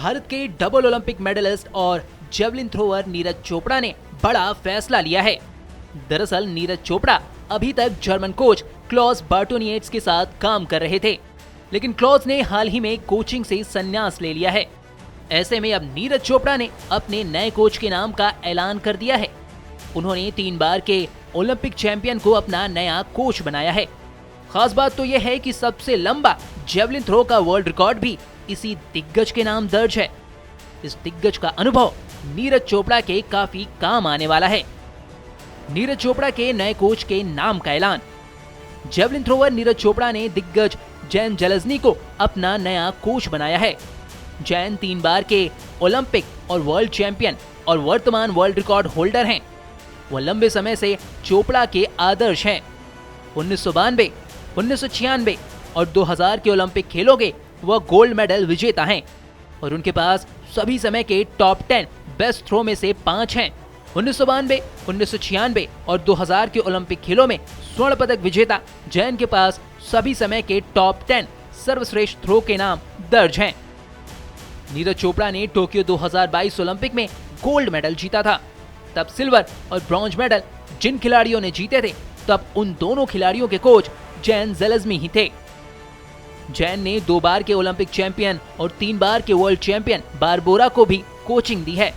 भारत के double Olympic medallist और javelin thrower Neeraj Chopra ने बड़ा फैसला लिया है। दरअसल नीरज चोपड़ा अभी तक जर्मन कोच क्लॉस बार्टोनिएट्स के साथ काम कर रहे थे, लेकिन क्लॉस ने हाल ही में कोचिंग से संन्यास ले लिया है। ऐसे में अब नीरज चोपड़ा ने अपने नए कोच के नाम का ऐलान कर दिया है। उन्होंने 3 बार के ओलंपिक चैंपियन को अपना नया कोच बनाया है। खास बात तो यह है कि सबसे लंबा जेवलिन थ्रो का वर्ल्ड रिकॉर्ड भी इसी दिग्गज के नाम दर्ज है। इस दिग्गज का अनुभव नीरज चोपड़ा के काफी काम आने वाला है। नीरज चोपड़ा के नए कोच के नाम का ऐलान। जेवलिन थ्रोवर नीरज चोपड़ा ने दिग्गज जैन जेलेज़नी को अपना नया कोच बनाया है। जैन 3 बार के ओलंपिक और वर्ल्ड चैंपियन और वर्तमान वर्ल्ड रिकॉर्ड होल्डर हैं। वह लंबे समय से चोपड़ा के आदर्श हैं। 1992, 1996 और 2000 के ओलंपिक खेलों के वह गोल्ड मेडल विजेता हैं और उनके पास सभी समय के टॉप 10 बेस्ट थ्रो में से 5 हैं। 1992, 1996 और 2000 के ओलंपिक खेलों में स्वर्ण पदक विजेता जैन के पास सभी समय के टॉप 10 सर्वश्रेष्ठ थ्रो के नाम दर्ज हैं। नीरज चोपड़ा ने टोक्यो 2022 ओलंपिक में गोल्ड मेडल जीता था। तब सिल्वर और ब्रॉन्ज मेडल जिन खिलाड़ियों ने जीते थे, तब उन दोनों खिलाड़ियों के कोच जैन जेलेज़नी ही थे। जैन ने 2 बार के ओलंपिक चैंपियन और 3 बार के वर्ल्ड चैंपियन बारबोरा को भी कोचिंग दी है।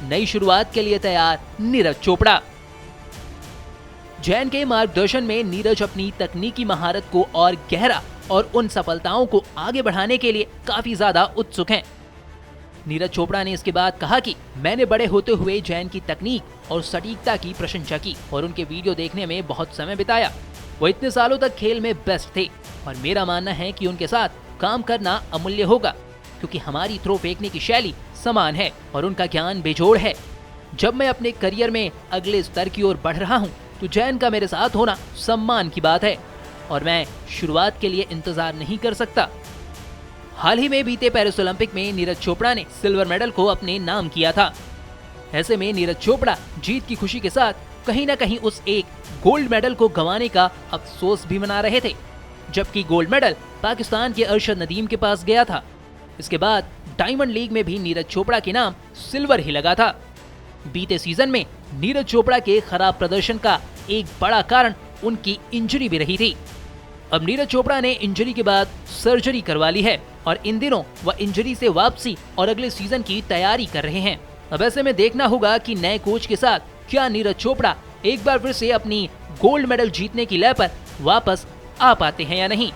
नई शुरुआत के लिए तैयार नीरज चोपड़ा। जैन के मार्गदर्शन में नीरज अपनी तकनीकी महारत को और गहरा और उन सफलताओं को आगे बढ़ाने के लिए काफी ज्यादा उत्सुक हैं। नीरज चोपड़ा ने इसके बाद कहा कि मैंने बड़े होते हुए जैन की तकनीक और सटीकता की प्रशंसा की और उनके वीडियो देखने में बहुत समय बिताया। वो इतने सालों तक खेल में बेस्ट थे और मेरा मानना है कि उनके साथ काम करना अमूल्य होगा, क्योंकि हमारी थ्रो फेंकने की शैली समान है और उनका ज्ञान बेजोड़ है। जब मैं अपने करियर में अगले स्तर की ओर बढ़ रहा हूँ, तो जैन का मेरे साथ होना सम्मान की बात है और मैं शुरुआत के लिए इंतजार नहीं कर सकता। हाल ही में बीते पेरिस ओलंपिक में नीरज चोपड़ा ने सिल्वर मेडल को अपने नाम किया था। ऐसे में नीरज चोपड़ा जीत की खुशी के साथ कहीं न कहीं उस एक गोल्ड मेडल को गंवाने का अफसोस भी मना रहे थे, जबकि गोल्ड मेडल पाकिस्तान के अरशद नदीम के पास गया था। इसके बाद डायमंड लीग में भी नीरज चोपड़ा के नाम सिल्वर ही लगा था। बीते सीजन में नीरज चोपड़ा के खराब प्रदर्शन का एक बड़ा कारण उनकी इंजरी भी रही थी। अब नीरज चोपड़ा ने इंजरी के बाद सर्जरी करवा ली है और इन दिनों वह इंजरी से वापसी और अगले सीजन की तैयारी कर रहे हैं। अब ऐसे में देखना होगा कि नए कोच के साथ क्या नीरज चोपड़ा एक बार फिर से अपनी गोल्ड मेडल जीतने की लय पर वापस आ पाते हैं या नहीं।